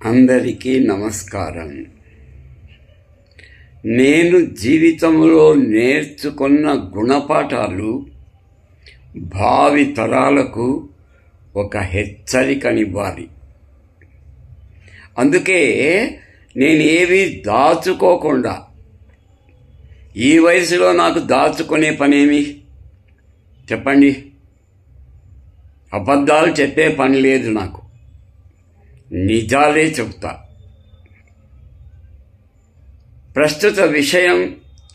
అందరికీ నమస్కారం. నేను జీవితంలో నేర్చుకున్న గుణపాఠాలు భావి తరాలకు ఒక హెచ్చరికనివ్వాలి. అందుకే నేనేవి దాచుకోకుండా, ఈ వయసులో నాకు దాచుకునే పనేమి చెప్పండి? అబద్ధాలు చెప్పే పని లేదు నాకు, నిజాలే చెప్తా. ప్రస్తుత విషయం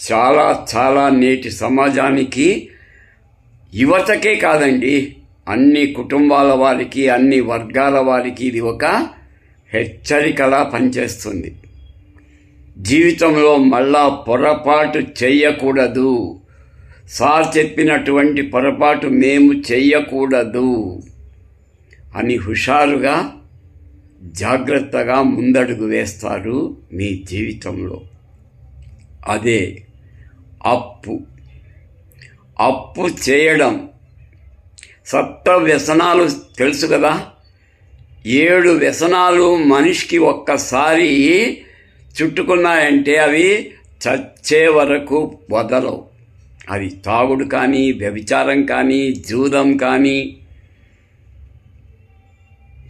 చాలా నేటి సమాజానికి, యువతకే కాదండి, అన్ని కుటుంబాల వారికి, అన్ని వర్గాల వారికి ఇది ఒక హెచ్చరికలా పనిచేస్తుంది. జీవితంలో మళ్ళా పొరపాటు చెయ్యకూడదు. సార్ చెప్పినటువంటి పొరపాటు మేము చెయ్యకూడదు అని హుషారుగా, జాగ్రత్తగా ముందడుగు వేస్తారు మీ జీవితంలో. అదే అప్పు చేయడం. సప్త వ్యసనాలు తెలుసు కదా. 7 వ్యసనాలు మనిషికి ఒక్కసారి చుట్టుకున్నాయంటే అవి చచ్చే వరకు వదలవు. అది తాగుడు కానీ, వ్యభిచారం కానీ, జూదం కానీ.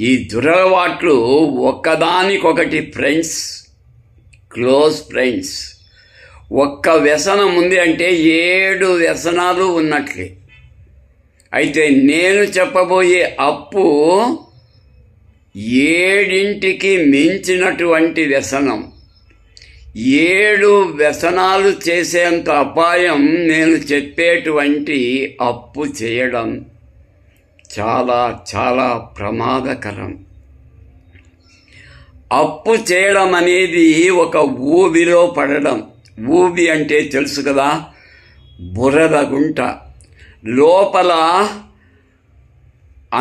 ఈ దురలవాట్లు ఒక్కదానికొకటి ఫ్రెండ్స్, క్లోజ్ ఫ్రెండ్స్. ఒక్క వ్యసనం ఉంది అంటే 7 వ్యసనాలు ఉన్నట్లే. అయితే నేను చెప్పబోయే అప్పు 7కి మించినటువంటి వ్యసనం. 7 వ్యసనాలు చేసేంత అపాయం నేను చెప్పేటువంటి అప్పు చేయడం చాలా ప్రమాదకరం. అప్పు చేయడం అనేది ఒక ఊబిలో పడడం. ఊబి అంటే తెలుసు కదా, బురద గుంట. లోపల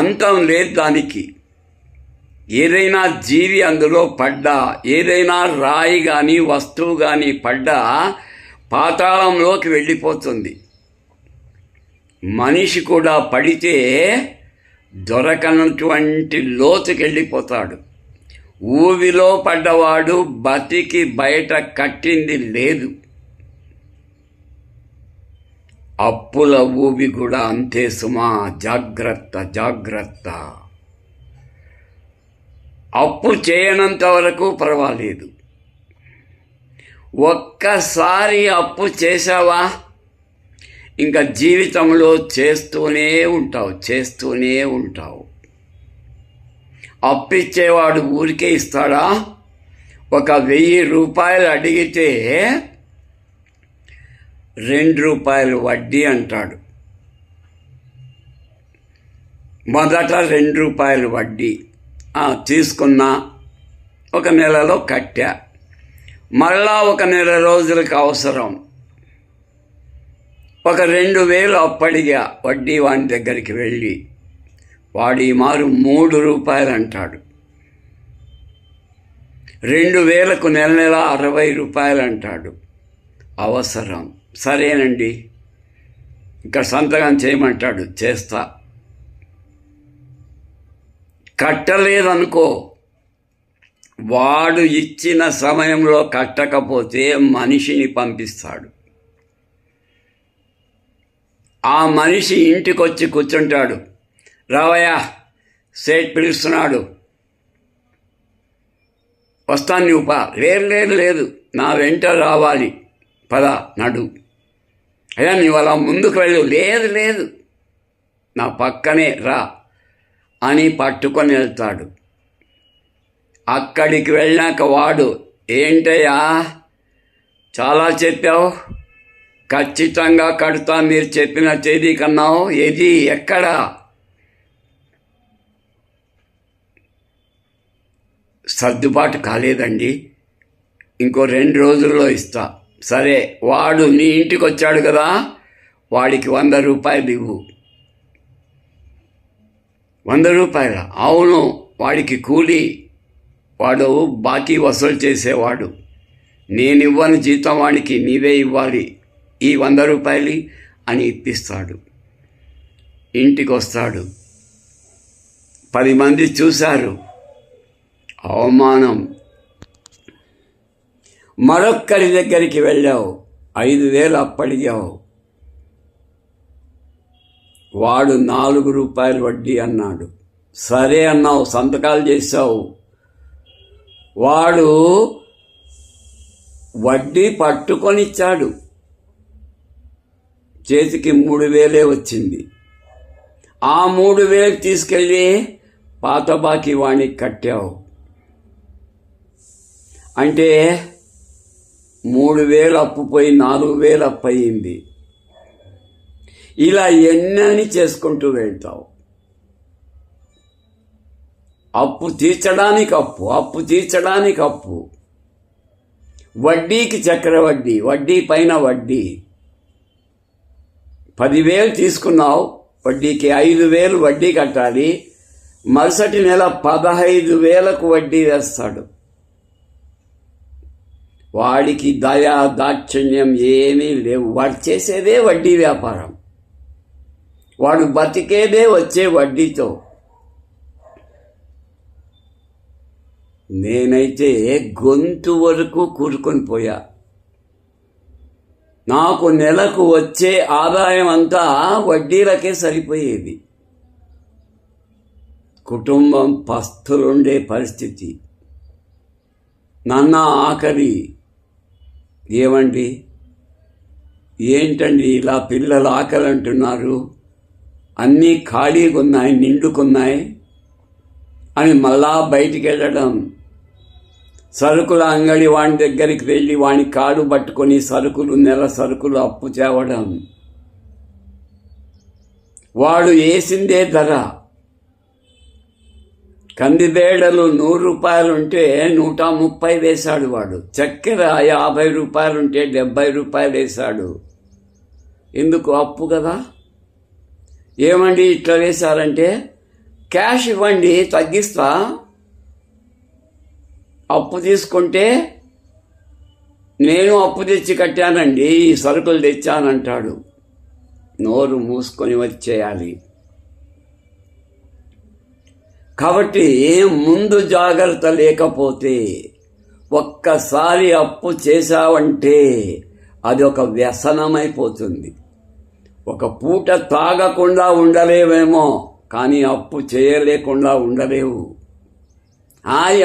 అంతం లేదు దానికి. ఏదైనా జీవి అందులో పడ్డా, ఏదైనా రాయి కానీ వస్తువు కానీ పడ్డా పాతాళంలోకి వెళ్ళిపోతుంది. మనిషి కూడా పడితే దొరకనటువంటి లోతుకి వెళ్ళిపోతాడు. ఊబిలో పడ్డవాడు బతికి బయట కట్టింది లేదు. అప్పుల ఊబి కూడా అంతే సుమా. జాగ్రత్త. అప్పు చేయనంత వరకు పర్వాలేదు. ఒక్కసారి అప్పు చేశావా, ఇంకా జీవితంలో చేస్తూనే ఉంటావు. అప్పిచ్చేవాడు ఊరికే ఇస్తాడా? ఒక 1000 రూపాయలు అడిగితే 2 రూపాయలు వడ్డీ అంటాడు. మొదట 2 రూపాయలు వడ్డీ తీసుకున్నా, ఒక నెలలో కట్టా, మళ్ళా ఒక నెల రోజులకు అవసరం, ఒక 2000 అప్పడిగా వడ్డీ వాని దగ్గరికి వెళ్ళి, వాడి మారు 3 రూపాయలు అంటాడు. 2000కు నెల 60 రూపాయలు అంటాడు. అవసరం, సరేనండి, ఇక్కడ సంతకం చేయమంటాడు, చేస్తా. కట్టలేదనుకో, వాడు ఇచ్చిన సమయంలో కట్టకపోతే మనిషిని పంపిస్తాడు. ఆ మనిషి ఇంటికొచ్చి కూర్చుంటాడు. రావయ్యా, సేట్ పిలుస్తున్నాడు, వస్తాను, నువ్వు పా. లేదు, నా వెంట రావాలి, పద, నడు. అయ్యా నువ్వు అలా ముందుకు వెళ్ళు. లేదు, నా పక్కనే రా అని పట్టుకొని వెళ్తాడు. అక్కడికి వెళ్ళాక వాడు, ఏంటయ్యా చాలా చెప్పావు, ఖచ్చితంగా కడతా, మీరు చెప్పిన తేదీ కన్నావు, ఏది ఎక్కడ? సర్దుబాటు కాలేదండి, ఇంకో 2 రోజుల్లో ఇస్తా. సరే, వాడు నీ ఇంటికి వచ్చాడు కదా, వాడికి 100 రూపాయలు ఇవ్వు. 100 రూపాయల? అవును, వాడికి కూలి, వాడు బాకీ వసూలు చేసేవాడు. నేనివ్వను జీతం వాడికి, నీవే ఇవ్వాలి ఈ 100 రూపాయలు అని ఇప్పిస్తాడు. ఇంటికి వస్తాడు. 10 మంది చూశారు. అవమానం. మరొక్కరి దగ్గరికి వెళ్ళావు, 5,000 అప్పడిగావు, వాడు 4 రూపాయలు వడ్డీ అన్నాడు. సరే అన్నావు, సంతకాలు చేసావు. వాడు వడ్డీ పట్టుకొని ఇచ్చాడు, చేతికి 3,000 వచ్చింది. ఆ 3,000 తీసుకెళ్ళి పాత బాకీ వాణికి కట్టావు. అంటే 3,000 అప్పు పోయి 4,000 అప్పు అయింది. ఇలా ఎన్నని చేసుకుంటూ వెళ్తావు. అప్పు తీర్చడానికి అప్పు, అప్పు తీర్చడానికి అప్పు, వడ్డీకి చక్రవడ్డీ, వడ్డీ పైన వడ్డీ. 10,000 తీసుకున్నావు, వడ్డీకి 5,000 వడ్డీ కట్టాలి. మరుసటి నెల 15,000కు వడ్డీ వేస్తాడు. వాడికి దయా దాక్షిణ్యం ఏమీ లేవు. వాడు చేసేదే వడ్డీ వ్యాపారం, వాడు బతికేదే వచ్చే వడ్డీతో. నేనైతే గొంతు వరకు కూరుకొని పోయా. నాకు నెలకు వచ్చే ఆదాయం అంతా వడ్డీలకే సరిపోయేది. కుటుంబం పస్తులుండే పరిస్థితి. నాన్న ఆఖరి, ఏమండి ఏంటండి ఇలా పిల్లలు ఆకలి అంటున్నారు, అన్నీ ఖాళీగా ఉన్నాయి, నిండుకున్నాయి అని మళ్ళా బయటికి వెళ్ళడం, సరుకుల అంగడి వాని దగ్గరికి వెళ్ళి వాని కాడు పట్టుకొని సరుకులు, నెల సరుకులు అప్పు తేవడం. వాడు వేసిందే ధర. కందిబేడలు 100 రూపాయలు ఉంటే 130 వేశాడు వాడు. చక్కెర 50 రూపాయలు ఉంటే 70 రూపాయలు వేశాడు. ఎందుకు? అప్పు కదా. ఏమండి ఇట్లా వేశారంటే, క్యాష్ ఇవ్వండి తగ్గిస్తా, అప్పు తీసుకుంటే నేను అప్పు తెచ్చి కట్టానండి, ఈ సరుకులు తెచ్చానంటాడు. నోరు మూసుకొని వచ్చేయాలి. కాబట్టి ముందు జాగ్రత్త లేకపోతే, ఒక్కసారి అప్పు చేశావంటే అది ఒక వ్యసనమైపోతుంది. ఒక పూట తాగకుండా ఉండలేవేమో, కానీ అప్పు చేయలేకుండా ఉండలేవు.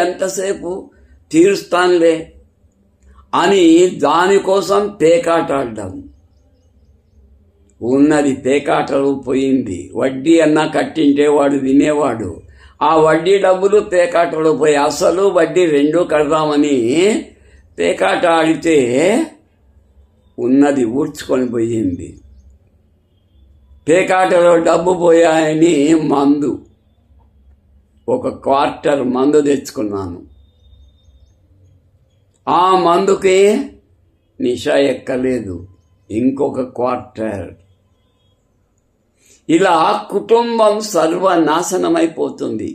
ఎంతసేపు తీరుస్తానులే అని దానికోసం పేకాటాడడం. ఉన్నది పేకాటలు పోయింది. వడ్డీ అన్నా కట్టింటే వాడు వినేవాడు. ఆ వడ్డీ డబ్బులు పేకాటలు పోయి అసలు వడ్డీ 2 కడదామని పేకాట ఆడితే ఉన్నది ఊడ్చుకొని పోయింది. పేకాటలో డబ్బు పోయాయని మందు, 1 క్వార్టర్ మందు తెచ్చుకున్నాను. ఆ మందుకి నిష ఎక్కలేదు, ఇంకొక క్వార్టర్. ఇలా కుటుంబం సర్వనాశనమైపోతుంది.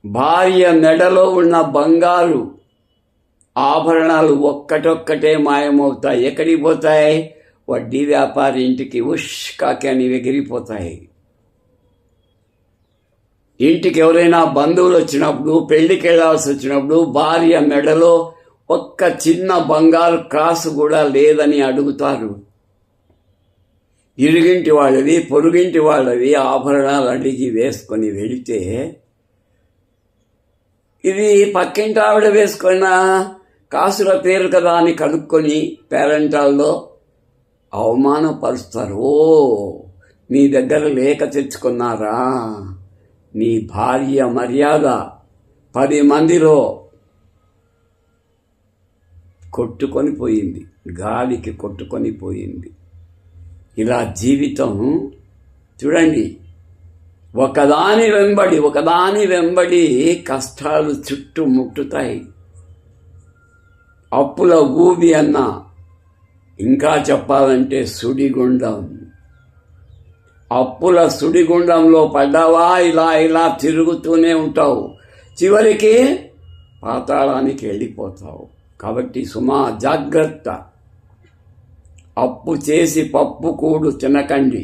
భార్య మెడలో ఉన్న బంగారు ఆభరణాలు ఒక్కటొక్కటే మాయమవుతాయి. ఎక్కడికి పోతాయి? వడ్డీ వ్యాపారి ఇంటికి ఉష్కాకి అని ఎగిరిపోతాయి. ఇంటికి ఎవరైనా బంధువులు వచ్చినప్పుడు, పెళ్లికి వెళ్లాల్సి వచ్చినప్పుడు భార్య మెడలో ఒక్క చిన్న బంగారు కాసు కూడా లేదని అడుగుతారు. ఇరుగింటి వాళ్ళవి, పొరుగింటి వాళ్ళవి ఆభరణాలు అడిగి వేసుకొని వెళితే, ఇది పక్కింటి ఆవిడ వేసుకున్న కాసుల పేరు కదా అని కనుక్కొని పేరెంటాల్లో అవమానపరుస్తారు. ఓ, నీ దగ్గర లేక తెచ్చుకున్నారా? నీ భార్య మర్యాద 10 మందిలో కొట్టుకొని పోయింది, గాలికి కొట్టుకొని పోయింది. ఇలా జీవితం చూడండి, ఒకదాని వెంబడి కష్టాలు చుట్టుముట్టుతాయి. అప్పుల ఊబి అన్నా, ఇంకా చెప్పాలంటే సుడిగుండం. అప్పుల సుడిగుండంలో పడ్డావా, ఇలా తిరుగుతూనే ఉంటావు, చివరికి పాతాళానికి వెళ్ళిపోతావు. కాబట్టి సుమా జాగ్రత్త. అప్పు చేసి పప్పు కూడు తినకండి.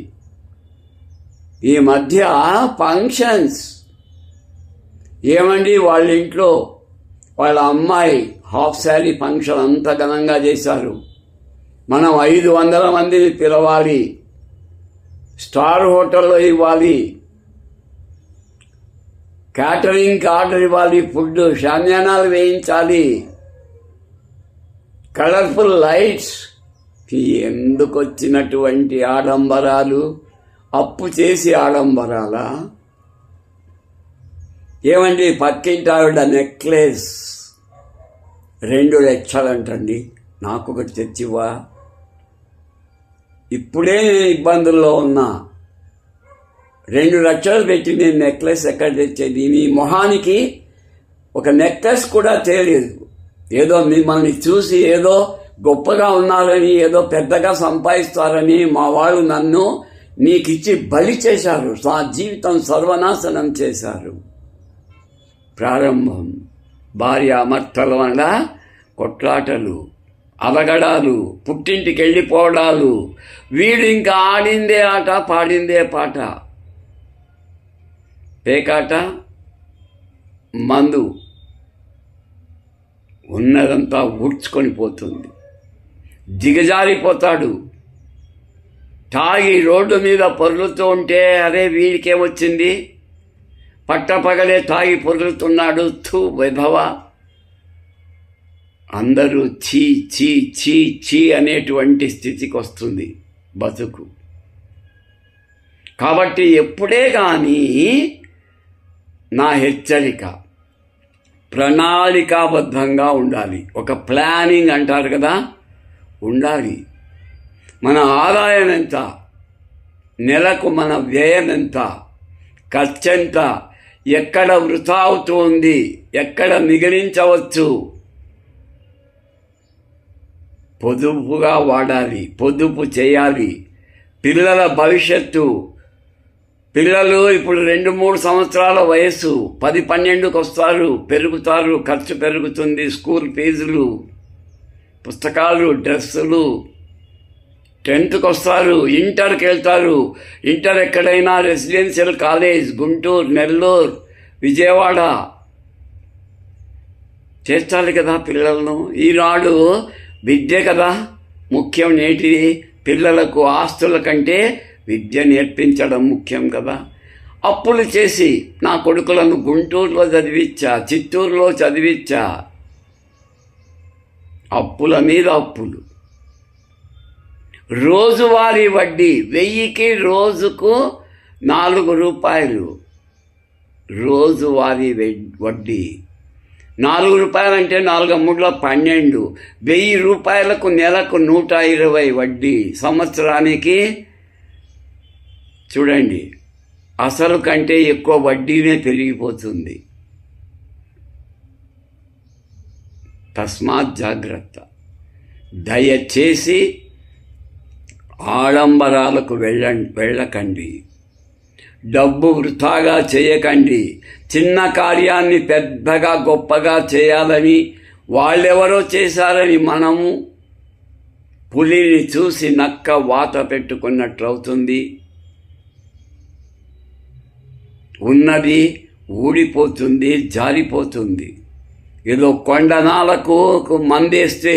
ఈ మధ్య ఫంక్షన్స్ ఏమండి వాళ్ళ ఇంట్లో వాళ్ళ అమ్మాయి హాఫ్ శారీ ఫంక్షన్ అంత ఘనంగా చేశారు. మనం 500 మందిని పిలవాలి, స్టార్ హోటల్లో ఇవ్వాలి, క్యాటరింగ్కి ఆర్డర్ ఇవ్వాలి, ఫుడ్ షామ్యానాలు వేయించాలి, కలర్ఫుల్ లైట్స్. ఎందుకు వచ్చినటువంటి ఆడంబరాలు? అప్పు చేసి ఆడంబరాలా? ఏమండి పక్కింటి ఆవిడ నెక్లెస్ 2 లక్షలంటండి, నాకు ఒకటి తెచ్చివ్వా. ఇప్పుడే నేను ఇబ్బందుల్లో ఉన్నా, 2 లక్షలు పెట్టి నేను నెక్లెస్ ఎక్కడ తెచ్చేది? మీ మొహానికి ఒక నెక్లెస్ కూడా తెలియదు. ఏదో మిమ్మల్ని చూసి ఏదో గొప్పగా ఉన్నారని, ఏదో పెద్దగా సంపాదిస్తారని మా వాళ్ళు నన్ను నీకిచ్చి బలి చేశారు, నా జీవితం సర్వనాశనం చేశారు. ప్రారంభం భార్యాభర్తల వల్ల కొట్లాటలు, అలగడాలు, పుట్టింటికి వెళ్ళిపోవడాలు. వీడు ఇంకా ఆడిందే ఆట, పాడిందే పాట, పేకాట, మందు, ఉన్నదంతా ఊడ్చుకొని పోతుంది. దిగజారిపోతాడు. తాగి రోడ్డు మీద పొర్లుతూ ఉంటే అరే వీడికేమొచ్చింది, పట్టపగలే తాగి పొర్లుతున్నాడు, థూ విధవ. అందరూ చీ చీ చీ చీ అనేటువంటి స్థితికి వస్తుంది బతుకు. కాబట్టి ఎప్పుడే కానీ నా హెచ్చరిక, ప్రణాళికాబద్ధంగా ఉండాలి. ఒక ప్లానింగ్ అంటారు కదా, ఉండాలి. మన ఆదాయం ఎంత, నెలకు మన వ్యయం ఎంత, ఖర్చెంత, ఎక్కడ వృథా అవుతుంది, ఎక్కడ మిగిలించవచ్చు, పొదుపుగా వాడాలి, పొదుపు చేయాలి. పిల్లల భవిష్యత్తు, పిల్లలు ఇప్పుడు 2-3 సంవత్సరాల వయసు, 10-12కి వస్తారు, పెరుగుతారు, ఖర్చు పెరుగుతుంది, స్కూల్ ఫీజులు, పుస్తకాలు, డ్రెస్సులు. 10th వస్తారు, ఇంటర్కి వెళ్తారు. ఇంటర్ ఎక్కడైనా రెసిడెన్షియల్ కాలేజ్, గుంటూరు, నెల్లూరు, విజయవాడ చేర్చాలి కదా పిల్లలను. ఈనాడు విద్య కదా ముఖ్యం. నేటి పిల్లలకు ఆస్తుల కంటే విద్య నేర్పించడం ముఖ్యం కదా. అప్పులు చేసి నా కొడుకులను గుంటూరులో చదివించా, చిత్తూరులో చదివించా. అప్పుల మీద అప్పులు. రోజువారీ వడ్డీ 1000కి రోజుకు 4 రూపాయలు. రోజువారీ వడ్డీ 4 రూపాయలంటే 4 3 12. 1000 రూపాయలకు నెలకు 120 వడ్డీ. సంవత్సరానికి చూడండి, అసలు కంటే ఎక్కువ వడ్డీనే పెరిగిపోతుంది. తస్మాత్ జాగ్రత్త. దయచేసి ఆడంబరాలకు వెళ్ళకండి. డబ్బు వృథాగా చేయకండి. చిన్న కార్యాన్ని పెద్దగా గొప్పగా చేయాలని, వాళ్ళెవరో చేశారని మనము పులిని చూసి నక్క వాత పెట్టుకున్నట్లు అవుతుంది. ఉన్నది ఊడిపోతుంది, జారిపోతుంది. ఏదో కొండ నాలకు మందేస్తే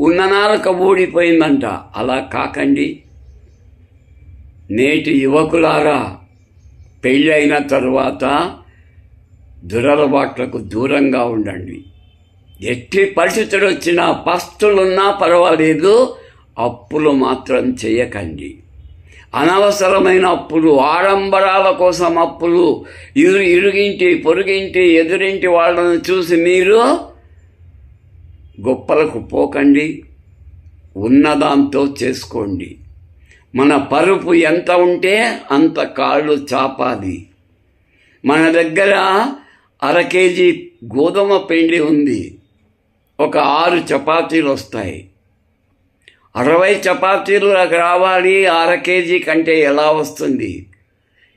ఉన్న నాలకు ఊడిపోయిందంట. అలా కాకండి. నేటి యువకులారా, పెళ్ళైన తరువాత దురలవాట్లకు దూరంగా ఉండండి. ఎట్టి పరిస్థితులు వచ్చినా, పస్తులున్నా పర్వాలేదు, అప్పులు మాత్రం చేయకండి. అనవసరమైన అప్పులు, ఆడంబరాల కోసం అప్పులు, ఇరుగింటి పొరుగింటి ఎదురింటి వాళ్ళను చూసి మీరు గొప్పలకు పోకండి. ఉన్నదాంతో చేసుకోండి. మన పరుపు ఎంత ఉంటే అంత కాళ్ళు చాపాలి. మన దగ్గర 1/2 కేజీ గోధుమ పిండి ఉంది, ఒక 6 చపాతీలు వస్తాయి. 60 చపాతీలు రావాలి, 1/2 కేజీ కంటే ఎలా వస్తుంది?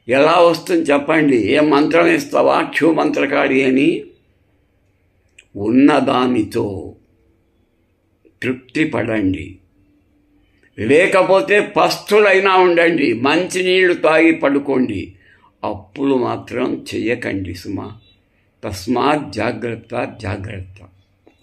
ఎలా వస్తుంది చెప్పండి? ఏ మంత్రం ఇస్తావా క్షు మంత్రకాడి అని? ఉన్నదానితో తృప్తి పడండి. లేకపోతే పస్తులైనా ఉండండి, మంచినీళ్ళు తాగి పడుకోండి. అప్పులు మాత్రం చెయ్యకండి సుమా. తస్మాత్ జాగ్రత్త జాగ్రత్త.